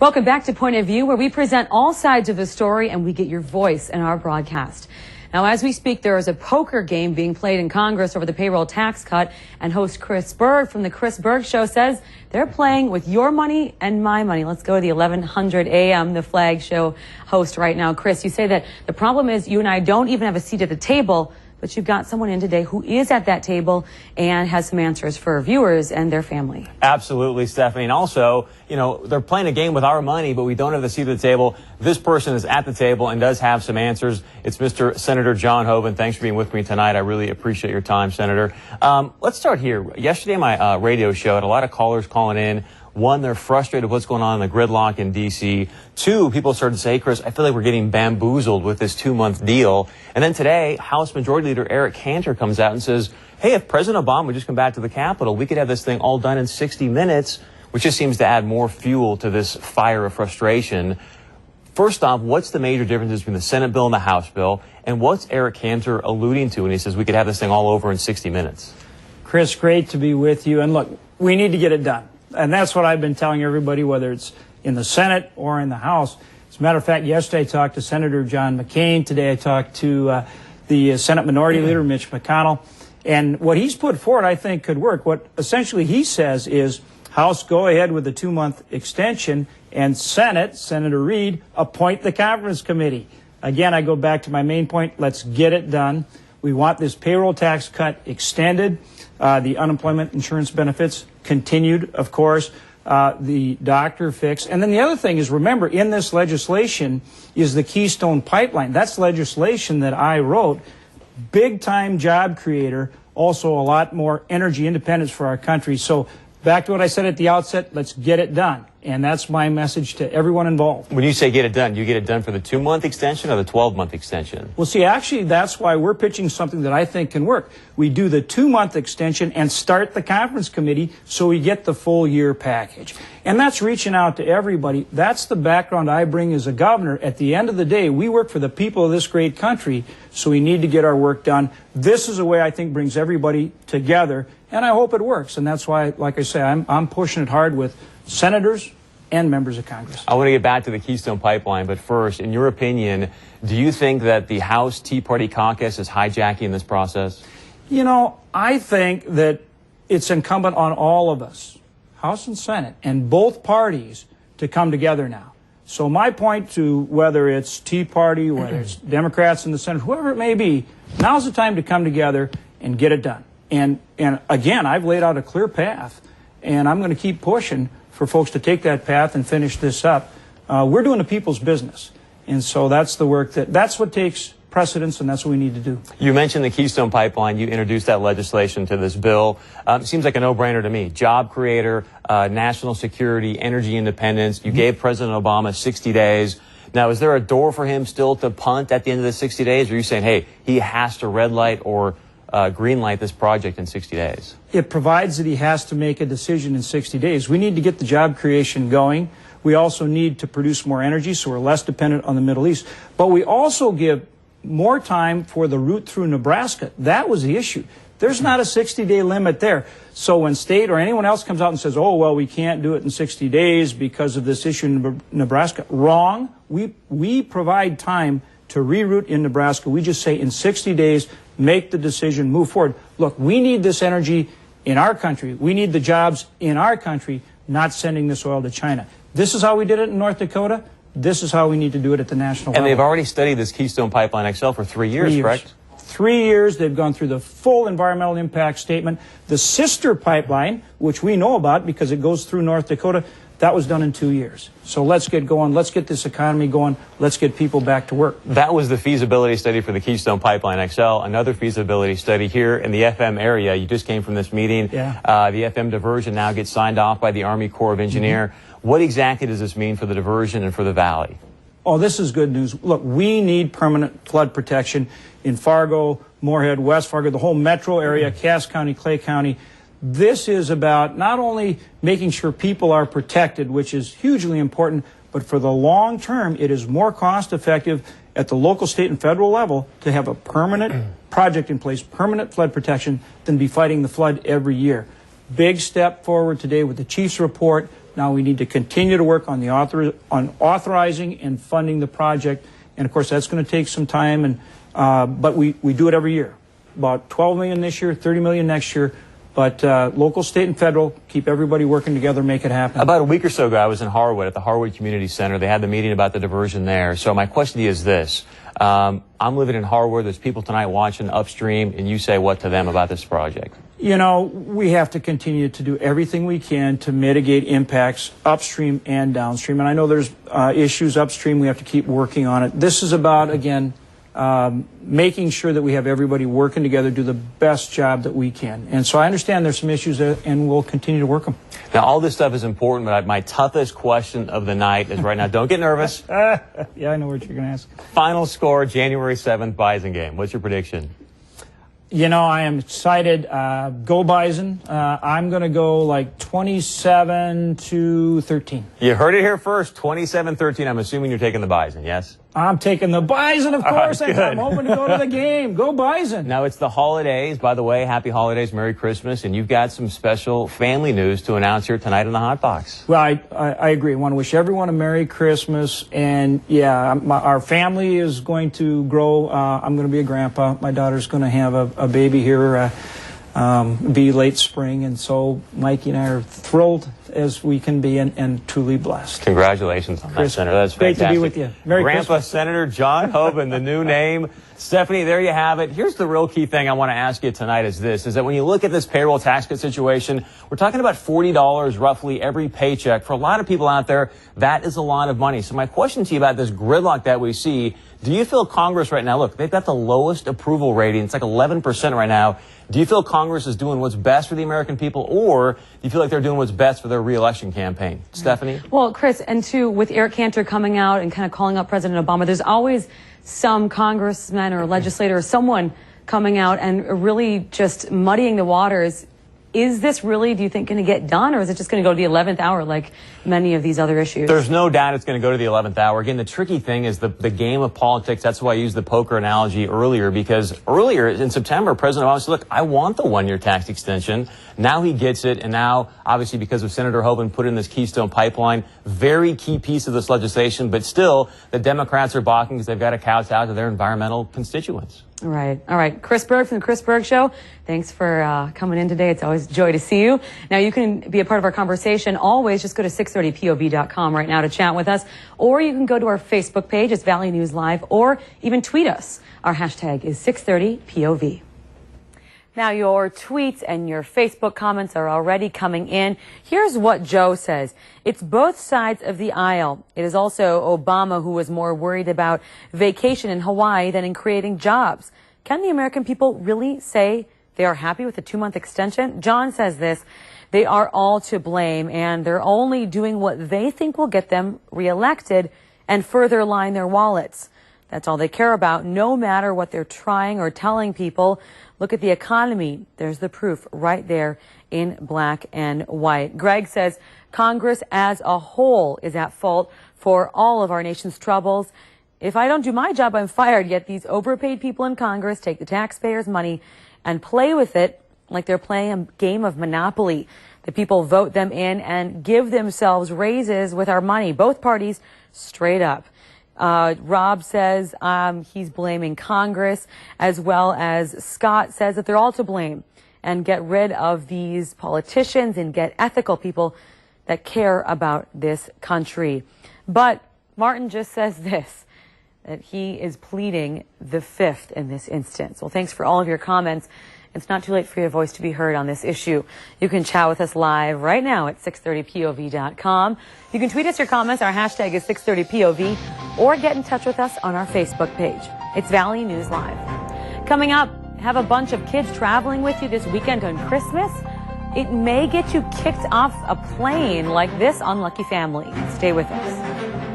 Welcome back to Point of View, where we present all sides of the story and we get your voice in our broadcast. Now, as we speak, there is a poker game being played in Congress over the payroll tax cut, and host Chris Berg from The Chris Berg Show says they're playing with your money and my money. Let's go to the 1100 a.m., the flag show host right now. Chris, you say that the problem is you and I don't even have a seat at the table, but you've got someone in today who is at that table and has some answers for viewers and their family. Absolutely, Stephanie. And also, you know, they're playing a game with our money, but we don't have the seat at the table. This person is at the table and does have some answers. It's Mr. Senator John Hoven. Thanks for being with me tonight. I really appreciate your time, Senator. Let's start here. Yesterday, my radio show had a lot of callers calling in. One, they're frustrated with what's going on in the gridlock in D.C. Two, people started to say, hey, Chris, I feel like we're getting bamboozled with this 2-month deal. And then today, House Majority Leader Eric Cantor comes out and says, hey, if President Obama would just come back to the Capitol, we could have this thing all done in 60 minutes, which just seems to add more fuel to this fire of frustration. First off, what's the major differences between the Senate bill and the House bill? And what's Eric Cantor alluding to when he says we could have this thing all over in 60 minutes? Chris, great to be with you. And look, we need to get it done. And that's what I've been telling everybody, whether it's in the Senate or in the House. As a matter of fact, yesterday I talked to Senator John McCain. Today I talked to the Senate Minority Leader, Mitch McConnell. And what he's put forward, I think, could work. What essentially he says is, House, go ahead with the 2-month extension, and Senate, Senator Reid, appoint the conference committee. Again, I go back to my main point. Let's get it done. We want this payroll tax cut extended, the unemployment insurance benefits continued, of course, the doctor fix. And then the other thing is, remember, in this legislation is the Keystone Pipeline. That's legislation that I wrote. Big-time job creator, also a lot more energy independence for our country. So back to what I said at the outset, let's get it done. And that's my message to everyone involved. When you say get it done, do you get it done for the 2-month extension or the 12-month extension? Well, see, actually, that's why we're pitching something that I think can work. We do the 2-month extension and start the conference committee so we get the full year package. And that's reaching out to everybody. That's the background I bring as a governor. At the end of the day, we work for the people of this great country, so we need to get our work done. This is a way I think brings everybody together, and I hope it works. And that's why, like I say, I'm pushing it hard with senators and members of Congress. I want to get back to the Keystone Pipeline, but first, in your opinion, do you think that the House Tea Party caucus is hijacking this process? You know, I think that it's incumbent on all of us, House and Senate, and both parties to come together now. So my point to whether it's Tea Party, whether it's Democrats in the Senate, whoever it may be, now's the time to come together and get it done. And again, I've laid out a clear path, and I'm going to keep pushing for folks to take that path and finish this up. We're doing the people's business. And so that's the work that's what takes precedence, and that's what we need to do. You mentioned the Keystone Pipeline. You introduced that legislation to this bill. It seems like a no-brainer to me. Job creator, national security, energy independence. You gave President Obama 60 days. Now, is there a door for him still to punt at the end of the 60 days? Or are you saying, hey, he has to red light or green light this project in 60 days? It provides that he has to make a decision in 60 days. We need to get the job creation going. We also need to produce more energy so we're less dependent on the Middle East. But we also give more time for the route through Nebraska. That was the issue. There's not a 60-day limit there. So when state or anyone else comes out and says, oh, well, we can't do it in 60 days because of this issue in Nebraska, wrong. We provide time to reroute in Nebraska. We just say in 60 days, make the decision, move forward. Look, we need this energy in our country. We need the jobs in our country, not sending this oil to China. This is how we did it in North Dakota. This is how we need to do it at the national level. And they've already studied this Keystone Pipeline XL for 3 years, correct? 3 years. They've gone through the full environmental impact statement. The sister pipeline, which we know about because it goes through North Dakota, that was done in 2 years. So let's get going. Let's get this economy going. Let's get people back to work. That was the feasibility study for the Keystone Pipeline XL. Another feasibility study here in the FM area. You just came from this meeting. Yeah. The FM diversion now gets signed off by the Army Corps of Engineers. What exactly does this mean for the diversion and for the valley? Oh, this is good news. Look, we need permanent flood protection in Fargo, Moorhead, West Fargo, the whole metro area, Cass County, Clay County. This is about not only making sure people are protected, which is hugely important, but for the long term, it is more cost effective at the local, state, and federal level to have a permanent project in place, permanent flood protection, than be fighting the flood every year. Big step forward today with the chief's report, Now we need to continue to work on the authorizing and funding the project. And of course, that's going to take some time. But we do it every year. About $12 million this year, $30 million next year. But local, state, and federal, keep everybody working together, make it happen. About a week or so ago, I was in Harwood at the Harwood Community Center. They had the meeting about the diversion there. So my question to you is this. I'm living in Harwood. There's people tonight watching upstream, and you say what to them about this project? You know, we have to continue to do everything we can to mitigate impacts upstream and downstream. And I know there's issues upstream. We have to keep working on it. This is about, again, making sure that we have everybody working together, do the best job that we can. And so I understand there's some issues there, and we'll continue to work them. Now, all this stuff is important, but my toughest question of the night is right now. Don't get nervous. Yeah, I know what you're going to ask. Final score, January 7th, Bison game. What's your prediction? You know, I am excited. Go Bison. I'm going to go like 27-13. You heard it here first, 27-13. I'm assuming you're taking the Bison, yes? I'm taking the Bison, of course. Right, I'm hoping to go to the game. Go Bison. Now, it's the holidays. By the way, happy holidays, Merry Christmas. And you've got some special family news to announce here tonight in the Hot Box. Well, I agree. I want to wish everyone a Merry Christmas. And, yeah, our family is going to grow. I'm going to be a grandpa. My daughter's going to have a baby here, be late spring. And so Mikey and I are thrilled as we can be and truly blessed. Congratulations on that, Senator. That's great fantastic. to be with you. Merry Grandpa Christmas. Senator John Hoven, the new name. Stephanie, there you have it. Here's the real key thing I want to ask you tonight is this, is that when you look at this payroll tax cut situation, we're talking about $40 roughly every paycheck. For a lot of people out there, that is a lot of money. So my question to you about this gridlock that we see, do you feel Congress right now, look, they've got the lowest approval rating. It's like 11% right now. Do you feel Congress is doing what's best for the American people, or do you feel like they're doing what's best for their re-election campaign? Stephanie? Well, Chris, and too, with Eric Cantor coming out and kind of calling up President Obama, there's always some congressman or legislator or someone coming out and really just muddying the waters. Is this really, do you think, going to get done, or is it just going to go to the 11th hour like many of these other issues? There's no doubt it's going to go to the 11th hour. Again, the tricky thing is the game of politics. That's why I used the poker analogy earlier, because earlier in September, President Obama said, look, I want the one-year tax extension. Now he gets it, and now, obviously, because of Senator Hoven put in this Keystone Pipeline, very key piece of this legislation, but still, the Democrats are balking because they've got to kowtow to their environmental constituents. All right. Chris Berg from the Chris Berg Show. Thanks for coming in today. It's always a joy to see you. Now, you can be a part of our conversation. Always just go to 630pov.com right now to chat with us. Or you can go to our Facebook page. It's Valley News Live. Or even tweet us. Our hashtag is 630POV. Now, your tweets and your Facebook comments are already coming in. Here's what Joe says. It's both sides of the aisle. It is also Obama who was more worried about vacation in Hawaii than in creating jobs. Can the American people really say they are happy with the 2-month extension? John says this. They are all to blame, and they're only doing what they think will get them reelected and further line their wallets. That's all they care about, no matter what they're trying or telling people. Look at the economy. There's the proof right there in black and white. Greg says Congress as a whole is at fault for all of our nation's troubles. If I don't do my job, I'm fired. Yet these overpaid people in Congress take the taxpayers' money and play with it like they're playing a game of Monopoly. The people vote them in and give themselves raises with our money. Both parties straight up. Rob says he's blaming Congress, as well as Scott says that they're all to blame, and get rid of these politicians and get ethical people that care about this country. But Martin just says this, that he is pleading the fifth in this instance. Well, thanks for all of your comments. It's not too late for your voice to be heard on this issue. You can chat with us live right now at 630pov.com. You can tweet us your comments. Our hashtag is 630pov, or get in touch with us on our Facebook page. It's Valley News Live. Coming up, have a bunch of kids traveling with you this weekend on Christmas. It may get you kicked off a plane like this unlucky family. Stay with us.